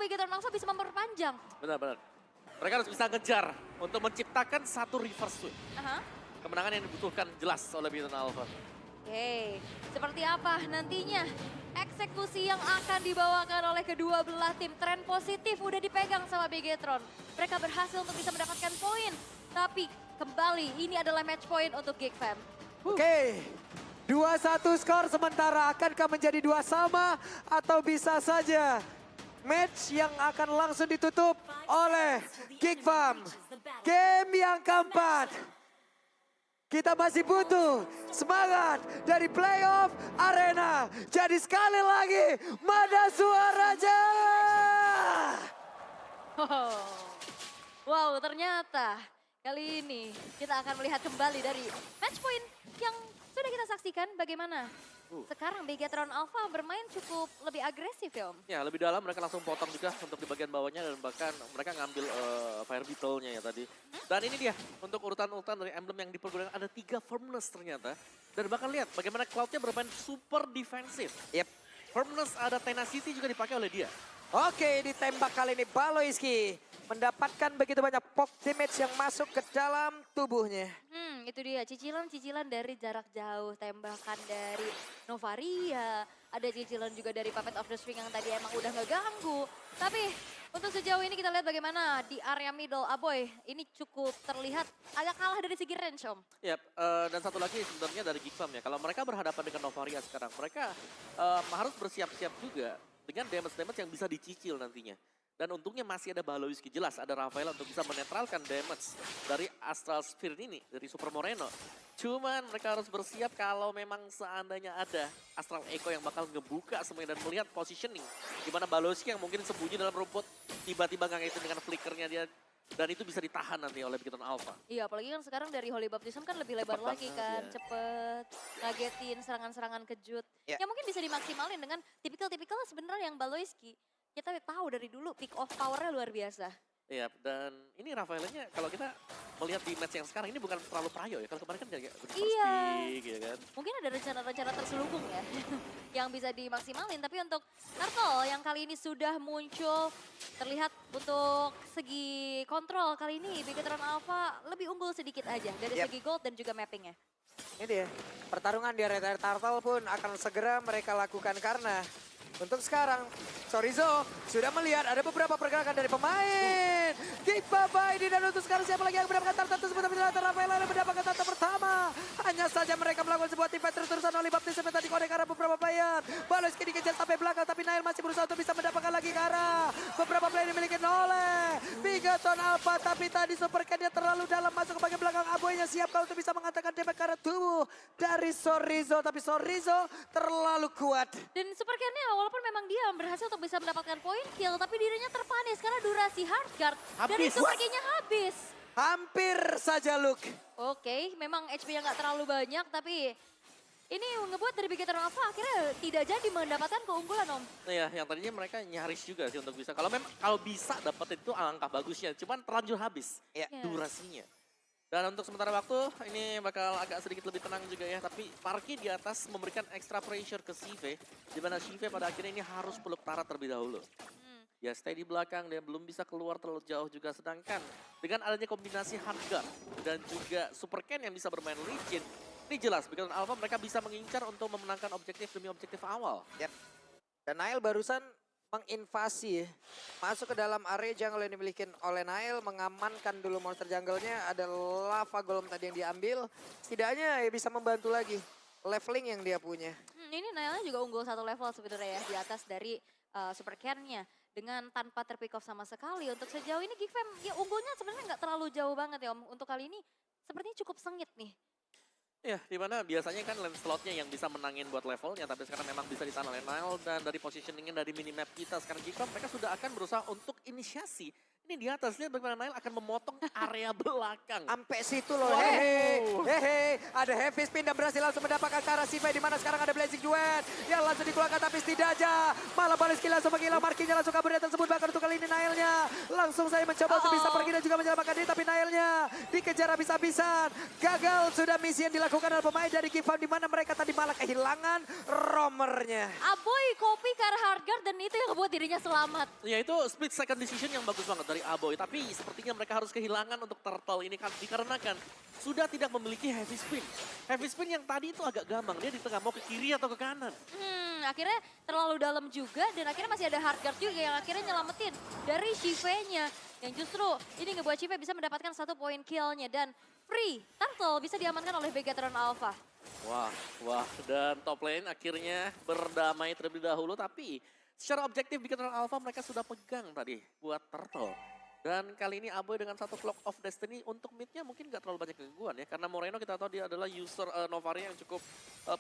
Bigetron Alpha bisa memperpanjang. Benar-benar. Mereka harus bisa ngejar untuk menciptakan satu reverse sweep. Aha. Kemenangan yang dibutuhkan jelas oleh Bigetron Alpha. Oke, seperti apa nantinya eksekusi yang akan dibawakan oleh kedua belah tim. Tren positif udah dipegang sama Bigetron. Mereka berhasil untuk bisa mendapatkan poin. Tapi kembali ini adalah match point untuk Geek Fam. Oke, 2-1 skor sementara akankah menjadi 2 sama atau bisa saja match yang akan langsung ditutup oleh Geek Fam. Game yang keempat. Kita masih butuh semangat dari playoff arena. Jadi sekali lagi, mana suaranya? Wow, ternyata kali ini kita akan melihat kembali dari match point yang sudah kita saksikan bagaimana sekarang Bigetron Alpha bermain cukup lebih agresif ya Om. Ya, lebih dalam mereka langsung potong juga untuk di bagian bawahnya dan bahkan mereka ngambil Fire Beetle-nya ya tadi. Dan ini dia, untuk urutan-urutan dari emblem yang dipergunakan ada 3 Firmness ternyata. Dan bahkan lihat bagaimana Cloud-nya bermain super defensif. Yep. Firmness ada Tenacity juga dipakai oleh dia. Oke, ditembak kali ini Baloiski mendapatkan begitu banyak pop damage yang masuk ke dalam tubuhnya. Itu dia cicilan-cicilan dari jarak jauh, tembakan dari Novaria, ada cicilan juga dari Puppet of the Spring yang tadi emang udah ngeganggu. Tapi untuk sejauh ini kita lihat bagaimana di area middle Aboy ini cukup terlihat agak kalah dari segi range Om. Yap, dan satu lagi sebenarnya dari Geek Fam ya, kalau mereka berhadapan dengan Novaria sekarang, mereka harus bersiap-siap juga dengan damage-damage yang bisa dicicil nantinya. Dan untungnya masih ada Baloiski, jelas ada Rafaela untuk bisa menetralkan damage dari Astral Sphere ini, dari Super Moreno. Cuman mereka harus bersiap kalau memang seandainya ada Astral Echo yang bakal ngebuka semuanya dan melihat positioning. Dimana Baloiski yang mungkin sembunyi dalam rumput, tiba-tiba ngagetin dengan flickernya dia. Dan itu bisa ditahan nanti oleh Bigetron Alpha. Iya, apalagi kan sekarang dari Holy Baptism kan lebih lebar Cepet lagi banget, kan, ya. cepet, ngagetin serangan-serangan kejut. Ya. Yang mungkin bisa dimaksimalin dengan tipikal-tipikal sebenarnya yang Baloiski. Kita tahu dari dulu pick off powernya luar biasa. Iya, dan ini Rafaelanya kalau kita melihat di match yang sekarang ini bukan terlalu prayo ya. Kalau kemarin kan kayak first Iya. pick gitu kan. Mungkin ada rencana-rencana terselubung ya, yang bisa dimaksimalin. Tapi untuk Turtle yang kali ini sudah muncul, terlihat untuk segi kontrol kali ini Bigetron Alpha lebih unggul sedikit aja dari Yep. segi gold dan juga mappingnya. Ini dia, pertarungan di area Turtle pun akan segera mereka lakukan karena untuk sekarang Sorizo sudah melihat ada beberapa pergerakan dari pemain. Geek Baba ini dan untuk sekarang siapa lagi yang mendapatkan target tersebut tapi ternyata Rafaela yang mendapatkan target pertama. Hanya saja mereka melakukan sebuah tim fight terus-terusan oleh Baptism yang tadi kode ke arah beberapa player. Baloiski dikejar sampai belakang tapi Nail masih berusaha untuk bisa mendapatkan lagi ke arah beberapa player dimiliki oleh Bigetron Alpha tapi tadi Super Cat-nya terlalu dalam masuk ke bagian belakang. Aboynya siap kalau untuk bisa mengatakan damage ke arah tubuh dari Sorizo tapi Sorizo terlalu kuat. Dan Super Cat-nya walaupun memang dia berhasil untuk bisa mendapatkan point kill, tapi dirinya terpanis karena durasi hard guard dari Habis. Super Cat-nya habis. Hampir saja Luke. Oke, memang HP-nya nggak terlalu banyak, tapi ini ngebuat dari Bigetron Alpha akhirnya tidak jadi mendapatkan keunggulan Om. Nah ya, yang tadinya mereka nyaris juga sih untuk bisa. Kalau bisa dapetin itu alangkah bagusnya. Cuman terlanjur habis Ya. durasinya. Dan untuk sementara waktu ini bakal agak sedikit lebih tenang juga ya. Tapi Parky di atas memberikan extra pressure ke Sive. Di mana Sive pada akhirnya ini harus peluk Tara terlebih dahulu. Ya stay di belakang, dia belum bisa keluar terlalu jauh juga. Sedangkan dengan adanya kombinasi Hardguard dan juga Super Ken yang bisa bermain licin. Ini jelas, Bigetron Alpha mereka bisa mengincar untuk memenangkan objektif demi objektif awal. Dan Nail barusan menginvasi masuk ke dalam area jungle yang dimiliki oleh Nail, mengamankan dulu monster jungle-nya, ada lava golem tadi yang diambil, setidaknya ya bisa membantu lagi leveling yang dia punya. Ini Nailnya juga unggul satu level sebenarnya ya di atas dari Super Cat-nya. Dengan tanpa terpick off sama sekali. Untuk sejauh ini Geek Fam ya unggulnya sebenarnya nggak terlalu jauh banget ya Om. Untuk kali ini sepertinya cukup sengit nih. Ya, dimana biasanya kan lane slotnya yang bisa menangin buat levelnya, tapi sekarang memang bisa ditahan oleh Nile, dan dari positioningnya dari minimap kita sekarang Geek Fam, mereka sudah akan berusaha untuk inisiasi. Ini di atas, lihat bagaimana Nile akan memotong area belakang. Sampai situ loh, Wow. hehe, ada heavy spin dan berhasil langsung mendapatkan ke arah Sive, di mana sekarang ada Blazing Duet yang langsung dikeluarkan tapi tidak aja. Malah Baloiski langsung menghilang, markinya langsung kabur dari tersebut, bahkan untuk kali ini Nailnya langsung langsung saya mencoba untuk bisa pergi dan juga menyelamatkan diri. Tapi Nailnya dikejar habis-habisan. Gagal sudah misi yang dilakukan oleh pemain dari Gifam. Di mana mereka tadi malah kehilangan roamernya. Aboy copy ke arah Hardguard dan itu yang ngebuat dirinya selamat. Ya itu split second decision yang bagus banget dari Aboy. Tapi sepertinya mereka harus kehilangan untuk Turtle ini kan dikarenakan sudah tidak memiliki heavy spin. Heavy spin yang tadi itu agak gampang. Dia di tengah mau ke kiri atau ke kanan. Akhirnya terlalu dalam juga dan akhirnya masih ada Hardguard juga yang akhirnya nyelamatin dari Shive-nya. Yang justru ini ngebuat Shive bisa mendapatkan 1 poin kill-nya dan free Turtle bisa diamankan oleh Begatron Alpha. Wah, dan top lane akhirnya berdamai terlebih dahulu. Tapi secara objektif Begatron Alpha mereka sudah pegang tadi buat Turtle. Dan kali ini Aboy dengan 1 Clock of Destiny untuk mid-nya mungkin gak terlalu banyak gangguan ya. Karena Moreno kita tahu dia adalah user Novaria yang cukup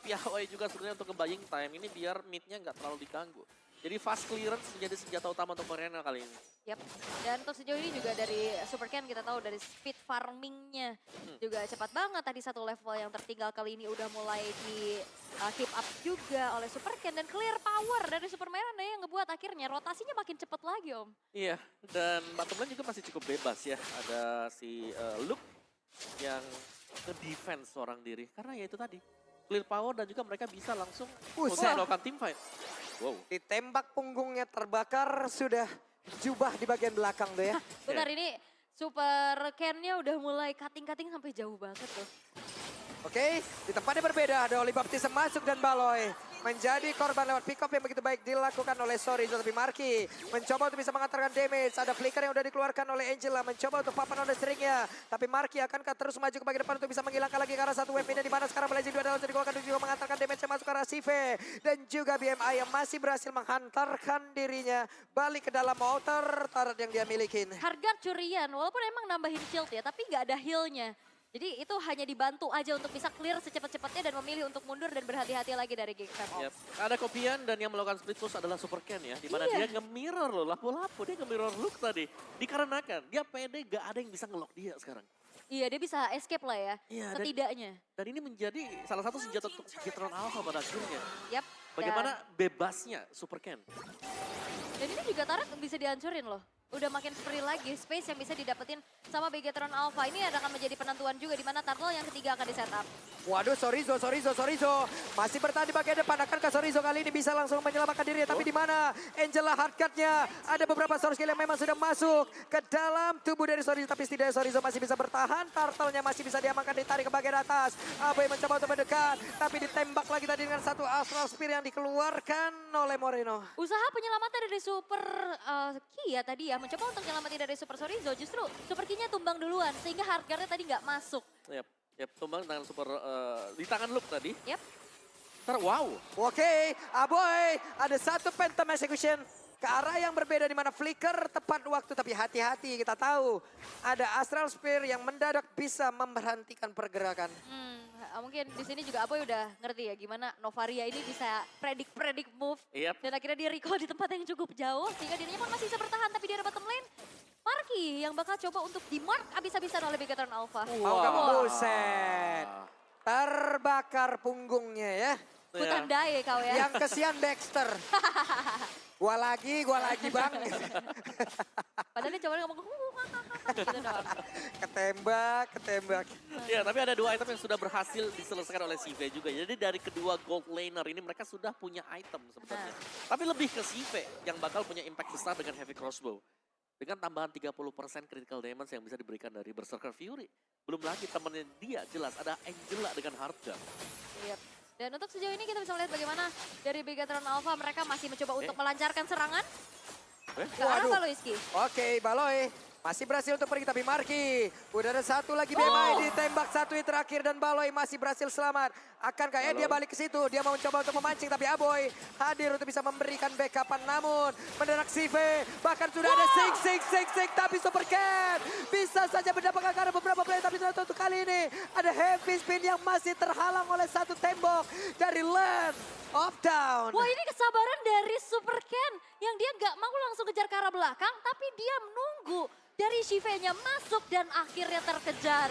piawai juga sebenarnya untuk ke buying time. Ini biar mid-nya gak terlalu diganggu. Jadi fast clearance menjadi senjata utama untuk Moreno kali ini. Yap, dan untuk sejauh ini juga dari Super Ken kita tahu dari speed farmingnya juga cepat banget. Tadi 1 level yang tertinggal kali ini udah mulai di keep up juga oleh Super Ken. Dan clear power dari Super Moreno yang ngebuat akhirnya rotasinya makin cepat lagi Om. Iya, dan bottom lane juga masih cukup bebas ya. Ada si Luke yang ke-defense seorang diri. Karena ya itu tadi, clear power dan juga mereka bisa langsung melakukan team fight. Wow. Ditembak punggungnya terbakar, sudah jubah di bagian belakang tuh ya. Benar ini Super Ken-nya udah mulai cutting-cutting sampai jauh banget tuh. Oke, di tempatnya berbeda ada Oli Baptiste masuk dan Baloy menjadi korban lewat pick up yang begitu baik dilakukan oleh Sorizo. Tapi Marky mencoba untuk bisa mengantarkan damage. Ada flicker yang udah dikeluarkan oleh Angela, mencoba untuk papan on the stringnya. Tapi Marky akankah terus maju ke bagian depan untuk bisa menghilangkan lagi ke arah satu wave ini. Di mana sekarang Blazing 2 adalah dikeluarkan dan juga mengantarkan damage yang masuk ke arah Sive. Dan juga BMI yang masih berhasil menghantarkan dirinya balik ke dalam outer turret yang dia milikin. Hardguard curian, walaupun emang nambahin shield ya, tapi nggak ada heal-nya. Jadi itu hanya dibantu aja untuk bisa clear secepat-cepatnya dan memilih untuk mundur dan berhati-hati lagi dari Gigfam. Yep. Ada Kopian dan yang melakukan split push adalah Super Ken ya. Dimana dia nge-mirror loh, lapu-lapu. Dia nge-mirror Luke tadi. Dikarenakan dia pede gak ada yang bisa nge-lock dia sekarang. Iya dia bisa escape lah ya, Iya, setidaknya. Dan ini menjadi salah satu senjata untuk Begatron Alpha pada akhirnya. Yap. Bagaimana bebasnya Super Ken. Dan ini juga turret bisa dihancurin loh. Udah makin free lagi space yang bisa didapetin sama Begatron Alpha. Ini akan menjadi penentuan juga di mana Turtle yang ketiga akan di-setup. Waduh, Sorizo. Masih bertahan di bagian depan. Akankah Sorizo kali ini bisa langsung menyelamatkan diri? Tapi di mana Angela hardcut-nya? Ada beberapa source skill yang memang sudah masuk ke dalam tubuh dari Sorizo. Tapi setidaknya Sorizo masih bisa bertahan. Turtle-nya masih bisa diamankan, ditarik ke bagian atas. Aboy mencoba untuk mendekat. Tapi ditembak lagi tadi dengan 1 Astral Spear yang dikeluarkan oleh Moreno. Usaha penyelamatan dari Super Kia tadi ya, mencoba untuk nyelamatin dari Super Sorizo. Justru Super Kia-nya tumbang duluan sehingga hardguard-nya tadi nggak masuk. Yep, tumbang dengan super di tangan Luke tadi. Yep. Wow. Oke, Aboy ada 1 Phantom Execution ke arah yang berbeda di mana flicker tepat waktu. Tapi hati-hati, kita tahu ada Astral Spear yang mendadak bisa memberhentikan pergerakan. Mungkin di sini juga Aboy udah ngerti ya gimana Novaria ini bisa predict move. Yep. Dan akhirnya dia recall di tempat yang cukup jauh sehingga dirinya pun masih bisa bertahan. Tapi dia ada bottom lane. Marky yang bakal coba untuk di-mark abis-abisan oleh Begatron Alpha. Buset. Terbakar punggungnya ya. Ku tandai kau ya. Yang kesian Dexter. Gua lagi bang. Padahal dia coba ngomong gitu doang. Ketembak. Ya, tapi ada 2 item yang sudah berhasil diselesaikan oleh Sive juga. Jadi dari kedua gold laner ini mereka sudah punya item sebenarnya. Tapi lebih ke Sive yang bakal punya impact besar dengan heavy crossbow. Dengan tambahan 30% critical damage yang bisa diberikan dari Berserker Fury. Belum lagi temennya dia jelas ada Angela dengan hardgun. Yep. Dan untuk sejauh ini kita bisa melihat bagaimana dari Begatron Alpha mereka masih mencoba untuk melancarkan serangan. Ke arah Baloyski. Oke, Baloy masih berhasil untuk pergi tapi Marky. Udah ada 1 lagi BMI ditembak 1 hit terakhir dan Baloy masih berhasil selamat. Akankah dia balik ke situ? Dia mau mencoba untuk memancing tapi Aboy hadir untuk bisa memberikan backupan namun mendadak Sive. Bahkan sudah ada sing tapi Super Ken bisa saja mendapatkan karena beberapa play tapi ternyata untuk kali ini ada heavy spin yang masih terhalang oleh 1 tembok dari Land of Down. Wah ini kesabaran dari Super Ken yang dia nggak mau langsung kejar ke arah belakang tapi dia menunggu dari Shive-nya masuk dan akhirnya terkejar.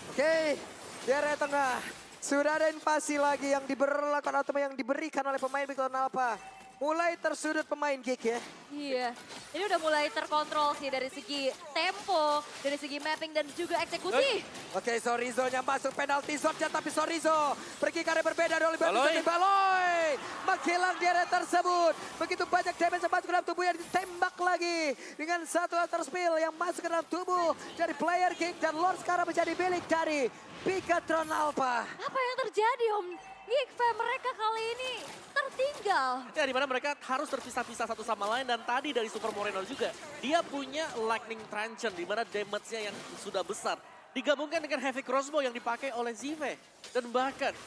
Oke, di area tengah sudah ada invasi lagi yang diberlakukan atau yang diberikan oleh pemain Begatron Alpha. mulai tersudut pemain Geek ya. Iya, ini udah mulai terkontrol sih dari segi tempo, dari segi mapping dan juga eksekusi. Oke, Sorizo-nya masuk penalti zone-nya, tapi Sorizo pergi ke area berbeda dari Baloy. Baloy. Menghilang di area tersebut. Begitu banyak damage yang masuk ke dalam tubuh yang ditembak lagi. Dengan satu outer spill yang masuk ke dalam tubuh dari player Geek. Dan Lord sekarang menjadi milik dari Bigatron Alpha. Apa yang terjadi Om? Geek Fam mereka kali ini tertinggal. Ya, di mana mereka harus terpisah-pisah satu sama lain dan tadi dari Super Moreno juga dia punya Lightning Truncheon di mana damage-nya yang sudah besar digabungkan dengan Heavy Crossbow yang dipakai oleh Zive dan bahkan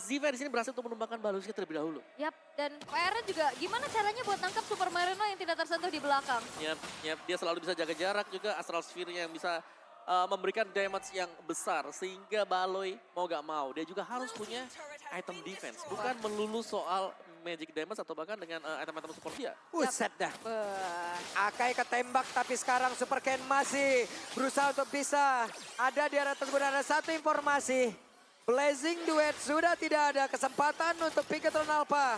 Zive di sini berhasil untuk menumbangkan Balusnya terlebih dahulu. Yap, dan PR-nya juga gimana caranya buat nangkap Super Marino yang tidak tersentuh di belakang. Yap, dia selalu bisa jaga jarak juga Astral Sphere-nya yang bisa memberikan damage yang besar sehingga Baloy mau gak mau dia juga harus punya item defense, bukan melulu soal magic damage atau bahkan dengan item-item support dia. Buset dah. Akai ketembak tapi sekarang Super Ken masih berusaha untuk bisa ada di area tersebut. Ada satu informasi. Blazing Duet sudah tidak ada kesempatan untuk Bigatron Alpha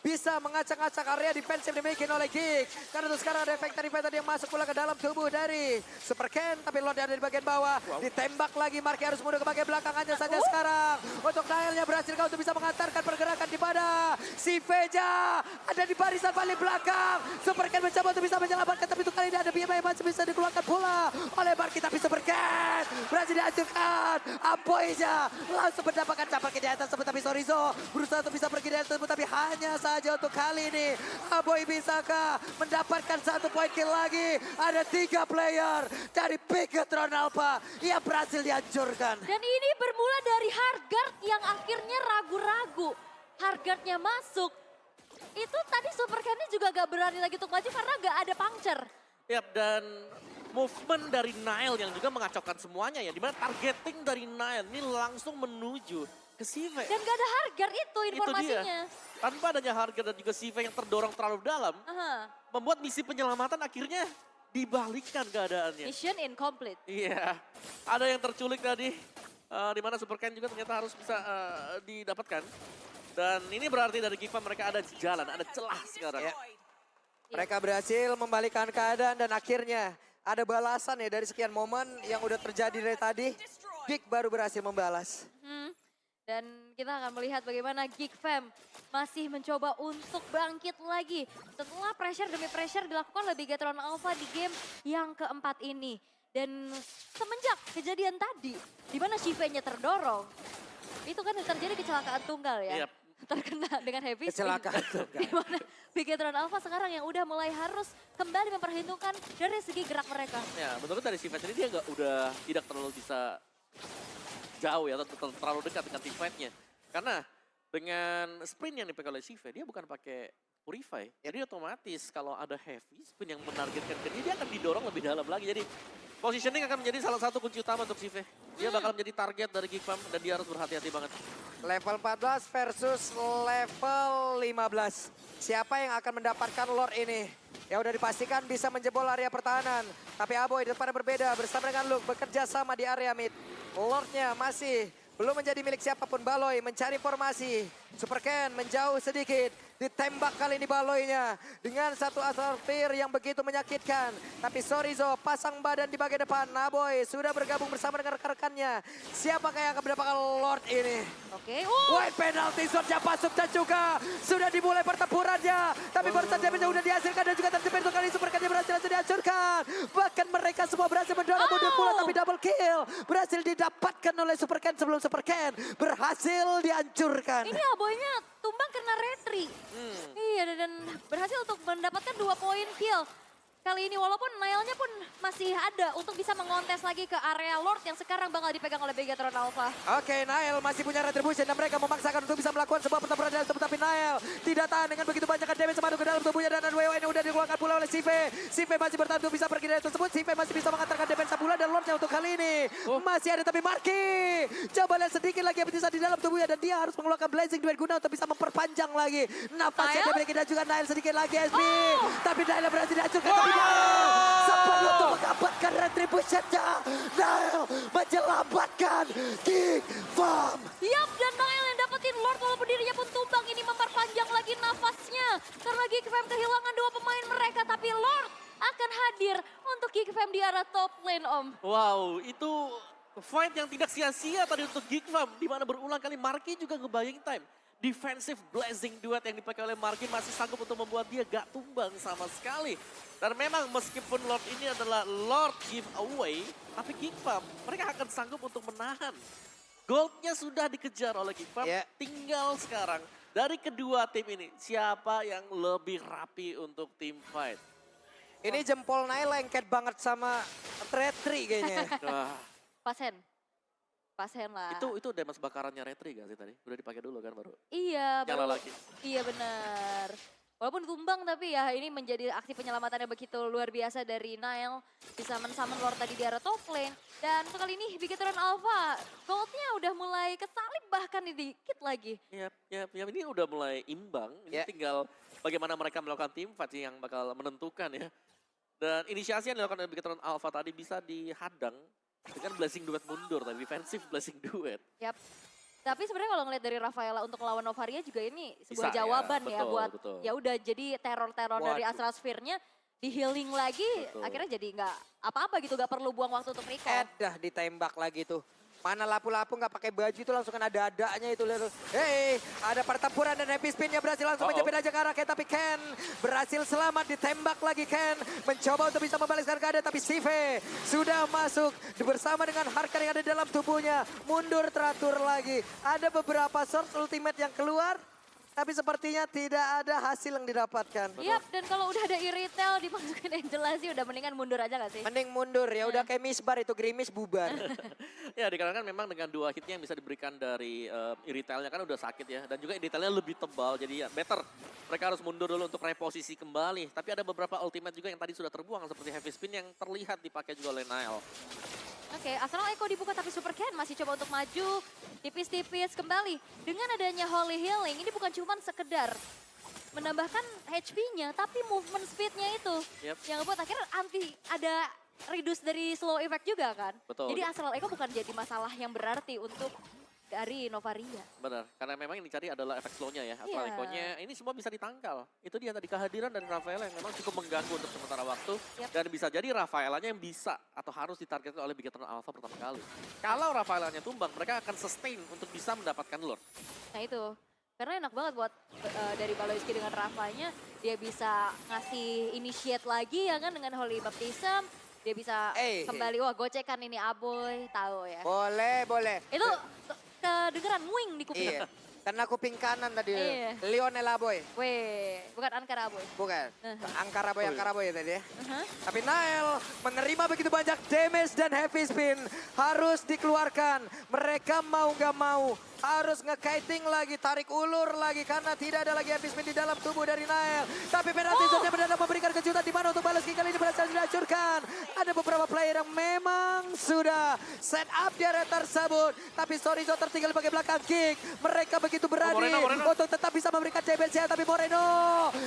bisa mengacak-acak area defensif dimiliki oleh Geek. Karena itu sekarang ada Vector yang masuk pula ke dalam tubuh dari Super Ken. Tapi Lord ada di bagian bawah. Ditembak lagi, Marky harus mundur ke bagian belakang hanya saja sekarang. Untuk Nailnya berhasil untuk bisa mengantarkan pergerakan di pada si Veja. Ada di barisan paling belakang. Super Ken mencoba untuk bisa menyelamatkan. Tapi itu kali ini ada BMI yang masih bisa dikeluarkan pula oleh Marky. Tapi Super Ken berhasil dihancurkan. Apoynya langsung mendapatkan campaknya di atas. Tapi Sorizo berusaha untuk bisa pergi dari tersebut. Tapi hanya saja untuk kali ini Aboy bisakah mendapatkan satu poin kill lagi. Ada 3 player dari Bigatron Alpha yang berhasil dihancurkan. Dan ini bermula dari Hardguard yang akhirnya ragu-ragu. Hardguardnya masuk. Itu tadi Super Ken-nya juga gak berani lagi untuk maju karena gak ada puncture. Yap, dan movement dari Nile yang juga mengacaukan semuanya ya. Dimana targeting dari Nile ini langsung menuju ke Sive. Dan gak ada Hardguard itu informasinya. Itu dia. Tanpa adanya Hardguard dan juga Sive yang terdorong terlalu dalam, membuat misi penyelamatan akhirnya dibalikkan keadaannya. Mission incomplete. Iya, ada yang terculik tadi, di mana Super Ken juga ternyata harus bisa didapatkan. Dan ini berarti dari Geek Fam mereka ada jalan, ada celah sekarang. Ya. Mereka berhasil membalikkan keadaan dan akhirnya ada balasan ya dari sekian momen yang udah terjadi dari tadi. Geek baru berhasil membalas. Dan kita akan melihat bagaimana Geek Fam masih mencoba untuk bangkit lagi. Setelah pressure demi pressure dilakukan oleh Bigatron Alpha di game yang keempat ini. Dan semenjak kejadian tadi, di mana Shive-nya terdorong, itu kan terjadi kecelakaan tunggal ya. Yep. Terkena dengan heavy spin. Kecelakaan tunggal. Di mana Bigatron Alpha sekarang yang udah mulai harus kembali memperhitungkan dari segi gerak mereka. Ya, menurut dari Sive ini dia udah tidak terlalu bisa jauh ya, atau terlalu dekat dengan team fight-nya. Karena dengan sprint yang dipakai oleh Sive, dia bukan pakai Purify. Jadi otomatis kalau ada heavy spin yang menargetkan ke dia akan didorong lebih dalam lagi. Jadi positioning akan menjadi salah satu kunci utama untuk Sive. Dia bakal menjadi target dari Geek Fam dan dia harus berhati-hati banget. Level 14 versus level 15. Siapa yang akan mendapatkan Lord ini? Ya udah dipastikan bisa menjebol area pertahanan. Tapi Aboy di depan berbeda bersama dengan Luke bekerja sama di area mid. Lordnya masih belum menjadi milik siapapun. Baloy mencari formasi. Super Ken menjauh sedikit. Ditembak kali ini Baloynya dengan satu asal fear yang begitu menyakitkan. Tapi Sorizo pasang badan di bagian depan. Naboy sudah bergabung bersama dengan rekan-rekannya. Siapakah yang akan mendapatkan Lord ini? Oke. White penalty zone-nya masuk dan juga sudah dimulai pertempurannya. Tapi barusan damage-nya sudah dihasilkan dan juga terjepit untuk kali Super Ken berhasil langsung dihancurkan. Bahkan mereka semua berhasil mendorong mundur pula tapi double kill. Berhasil didapatkan oleh Super Ken sebelum Super Ken berhasil dihancurkan. Ini Aboynya tumbang karena retri. Iya, dan berhasil untuk mendapatkan 2 poin kill. Kali ini walaupun Nile-nya pun masih ada untuk bisa mengontes lagi ke area Lord yang sekarang bakal dipegang oleh Bigatron Alpha. Oke, Nile masih punya retribution dan mereka memaksakan untuk bisa melakukan sebuah pertempuran dalam tubuh. Tapi Nile tidak tahan dengan begitu banyak damage masuk ke dalam tubuhnya dan WW ini udah dikeluarkan pula oleh Sive. Sive masih bertahan untuk bisa pergi dari tersebut. Sive masih bisa mengantarkan defense pula dan Lordnya untuk kali ini. Masih ada tapi Marky. Coba lihat sedikit lagi yang bisa di dalam tubuhnya dan dia harus mengeluarkan Blazing Duet guna untuk bisa memperpanjang lagi nafasnya. Dan juga Nile sedikit lagi SB. Tapi Nile berhasil dihancurkan. Tapi Nile sempat untuk mendapatkan retribution. busetnya. Nile menyelamatkan Geek Farm. Yap, dan Nile yang dapetin Lord walaupun dirinya pun tumbang. Ini memperpanjang lagi nafasnya. Karena Geek Fam kehilangan 2 pemain mereka. Tapi Lord akan hadir untuk Geek Fam di arah top lane, Om. Wow, itu fight yang tidak sia-sia tadi untuk Geek Fam. Di mana berulang kali Marky juga ngebayang time. Defensive blazing duet yang dipakai oleh Marky masih sanggup untuk membuat dia gak tumbang sama sekali. Dan memang meskipun Lord ini adalah Lord giveaway, tapi Geek Fam mereka akan sanggup untuk menahan. Goldnya sudah dikejar oleh Geek Fam, tinggal sekarang dari kedua tim ini siapa yang lebih rapi untuk tim fight. Ini jempol Nile lengket banget sama Retri kayaknya. Wah, Pasen lah. itu damage bakarannya Retri gak sih tadi? Udah dipakai dulu kan baru? Iya, Nyala lagi. Iya benar. Walaupun tumbang tapi ya ini menjadi aksi penyelamatannya begitu luar biasa dari Nile. Bisa men-summon Lord tadi di arah top lane. Dan untuk kali ini Bigetron Alpha goldnya udah mulai kesalip bahkan dikit lagi. Iya, ini udah mulai imbang. Ini tinggal bagaimana mereka melakukan team fight yang bakal menentukan ya. Dan inisiasi yang dilakukan oleh Bigetron Alpha tadi bisa dihadang dengan blessing duet mundur, tapi defensive blessing duet. Yap. Tapi sebenarnya kalau ngeliat dari Rafaela untuk melawan Novaria juga ini sebuah Bisa, jawaban ya, ya buat betul. ya udah jadi teror-teror dari Waduh. Astral Sphere-nya di healing lagi Betul. akhirnya jadi nggak apa-apa gitu, nggak perlu buang waktu untuk recall. Dah ditembak lagi tuh. Mana lapu-lapu nggak pakai baju itu langsung kan ada adanya itu. Hei, ada pertempuran dan Happy Spin-nya berhasil langsung menjepit aja ke arah Ken. Tapi Ken berhasil selamat, ditembak lagi Ken. Mencoba untuk bisa membalaskan keadaan tapi Sive sudah masuk bersama dengan Harkar yang ada dalam tubuhnya. Mundur teratur lagi. Ada beberapa source ultimate yang keluar. Tapi sepertinya tidak ada hasil yang didapatkan. Yap, dan kalau udah ada Iritel dimasukin Angela sih udah mendingan mundur aja gak sih? Mending mundur ya, udah kayak misbar itu, gerimis bubar. Ya dikarenakan memang dengan 2 hitnya yang bisa diberikan dari Iritalnya kan udah sakit ya. Dan juga Iritalnya lebih tebal jadi ya better. Mereka harus mundur dulu untuk reposisi kembali. Tapi ada beberapa ultimate juga yang tadi sudah terbuang seperti Heavy Spin yang terlihat dipakai juga oleh Nile. Oke, Astral Echo dibuka tapi Super Ken masih coba untuk maju. Tipis-tipis kembali. Dengan adanya Holy Healing, ini bukan cuma sekedar menambahkan HP-nya, tapi movement speed-nya itu. Yep. Yang ngebuat akhirnya ada reduce dari slow effect juga kan. Betul. Jadi Astral Echo bukan jadi masalah yang berarti untuk dari Novaria. Benar, karena memang yang dicari adalah efek slow-nya ya. Astral Iya. Echo-nya ini semua bisa ditangkal. Itu dia tadi kehadiran dari Rafaela yang memang cukup mengganggu untuk sementara waktu. Yap. Dan bisa jadi Rafaelanya yang bisa atau harus ditargetkan oleh Bigetron Alpha pertama kali. Kalau Rafaelanya tumbang, mereka akan sustain untuk bisa mendapatkan Lord. Nah itu, karena enak banget buat dari Baloiski dengan Rafanya, dia bisa ngasih initiate lagi ya kan dengan Holy Baptism. Dia bisa kembali, wah gocekan ini Aboy, tahu ya. Boleh. Itu kedengeran muing di kuping. Iya, karena kuping kanan tadi. Iya. Lionel Aboy. Weh, bukan Ankara Aboy. Bukan, Angkara Boy tadi ya. Uh-huh. Tapi Nile menerima begitu banyak damage dan Heavy Spin. Harus dikeluarkan. Mereka mau gak mau harus nge-kiting lagi, tarik ulur lagi karena tidak ada lagi Heavy Spin di dalam tubuh dari Nile. Tapi penalti zone-nya benar-benar memberikan kejutan di mana untuk balas kali ini berhasil dihancurkan. Ada beberapa player yang memang sudah set up di area tersebut. Tapi Sorizo tertinggal di bagian belakang kick. Mereka begitu berani Moreno. untuk tetap bisa memberikan CBC. Tapi Moreno,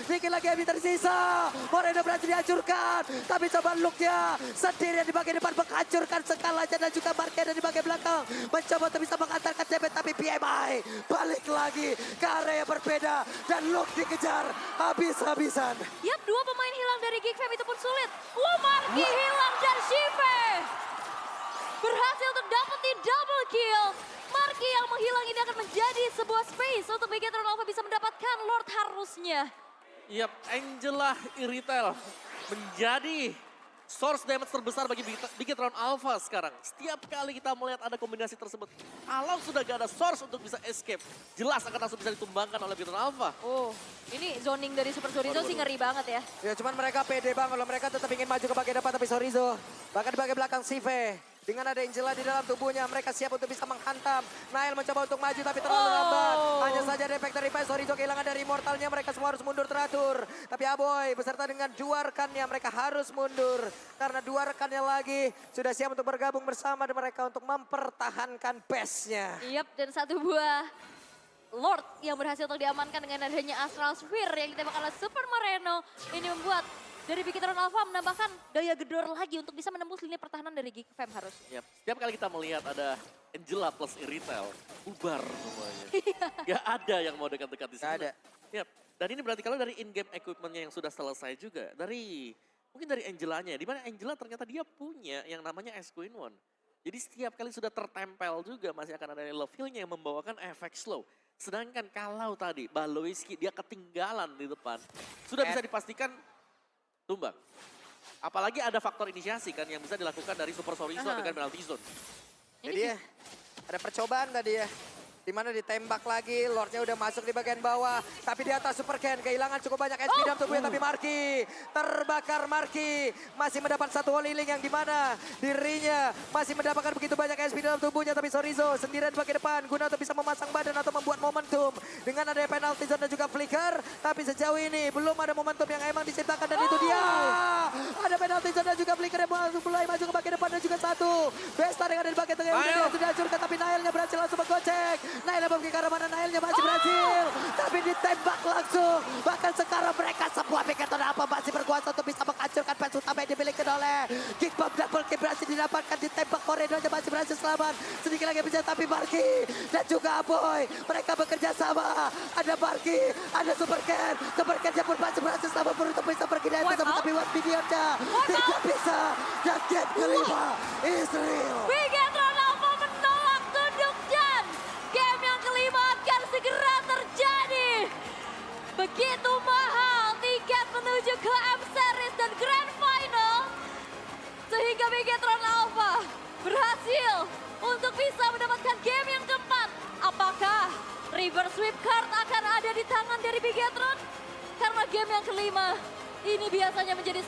dikit lagi Heavy tersisa. Moreno berhasil dihancurkan. Tapi coba look-nya sendirian di bagian depan menghancurkan skalanya dan juga Marquez di bagian belakang. Mencoba untuk bisa mengantarkan CB tapi PMI balik lagi ke area yang berbeda dan Luke dikejar habis-habisan. Yap, 2 pemain hilang dari Geek Fam itu pun sulit. Marky hilang dan Shive berhasil untuk dapetin double kill. Marky yang menghilang ini akan menjadi sebuah space untuk Bigetron Alpha bisa mendapatkan Lord harusnya. Yap, Angela Iritel menjadi source damage terbesar bagi Bigetron Alpha sekarang. Setiap kali kita melihat ada kombinasi tersebut, kalau sudah gak ada source untuk bisa escape, jelas akan langsung bisa ditumbangkan oleh Bigetron Alpha. Oh, ini zoning dari Super Sorizo sih ngeri banget ya. Ya cuman mereka pede banget kalau mereka tetap ingin maju ke bagian depan tapi Sorizo bahkan di bagian belakang Sive. Dengan ada Angela di dalam tubuhnya, mereka siap untuk bisa menghantam. Nile mencoba untuk maju tapi terlalu lambat. Hanya saja ada efek dari Sorizo kehilangan dari immortalnya, mereka semua harus mundur teratur. Tapi Aboy beserta dengan 2 rekannya, mereka harus mundur. Karena 2 rekannya lagi sudah siap untuk bergabung bersama dengan mereka untuk mempertahankan base-nya. Yap, dan 1 buah Lord yang berhasil untuk diamankan dengan adanya Astral Sphere yang ditembak oleh Super Moreno. Ini membuat dari Bigetron Alpha menambahkan daya gedor lagi untuk bisa menembus lini pertahanan dari Geek Fam harusnya. Yap, setiap kali kita melihat ada Angela plus Iritel, bubar semuanya. Gak ada yang mau dekat-dekat di sini. Gak ada. Yap, dan ini berarti kalau dari in-game equipment-nya yang sudah selesai juga, mungkin dari Angelanya, di mana Angela ternyata dia punya yang namanya S Queen One. Jadi setiap kali sudah tertempel juga masih akan ada love heal-nya yang membawakan efek slow. Sedangkan kalau tadi Baloiski dia ketinggalan di depan, sudah bisa dipastikan tumbang. Apalagi ada faktor inisiasi kan yang bisa dilakukan dari Super Sorizo dengan penalty zone. Jadi ya, ada percobaan tadi ya. Di mana ditembak lagi, Lordnya udah masuk di bagian bawah. Tapi di atas Super Ken, kehilangan cukup banyak SP dalam tubuhnya. Tapi Marky, terbakar Marky. Masih mendapat satu wall healing yang di mana dirinya masih mendapatkan begitu banyak SP dalam tubuhnya. Tapi Sorizo sendirian di bagian depan, guna untuk bisa memasang badan atau membuat momentum. Dengan adanya penalty zone dan juga flicker. Tapi sejauh ini belum ada momentum yang emang diciptakan dan itu dia. Ada penalty zone dan juga flicker yang mulai maju ke bagian depan dan juga satu. Besta dengan ada di bagian tengah yang sudah hancurkan, tapi Nailnya berhasil langsung menggocek. Nailnya membagi ke arah mana, Nailnya masih berhasil. Tapi ditembak langsung. Bahkan sekarang mereka sebuah Bigetron Alpha masih berkuasa untuk bisa menghancurkan fans utama yang dimiliki oleh Geek Bomb. Double kill berhasil didapatkan, ditembak koridornya masih berhasil selamat. Sedikit lagi bisa, tapi Marky dan juga Aboy. Mereka bekerja sama. Ada Marky, ada Super Ken. Super Ken pun masih berhasil selamat untuk bisa pergi dari atas. Tapi one videonya tidak bisa. Dan game kelima is real. Bigetron Alpha menolak tunduk dan game yang kelima akan segera terjadi. Begitu mahal tiket menuju ke M-Series dan Grand Final. Sehingga Bigetron Alpha berhasil untuk bisa mendapatkan game yang keempat. Apakah reverse sweep card akan ada di tangan dari Bigetron? Karena game yang kelima ini biasanya menjadi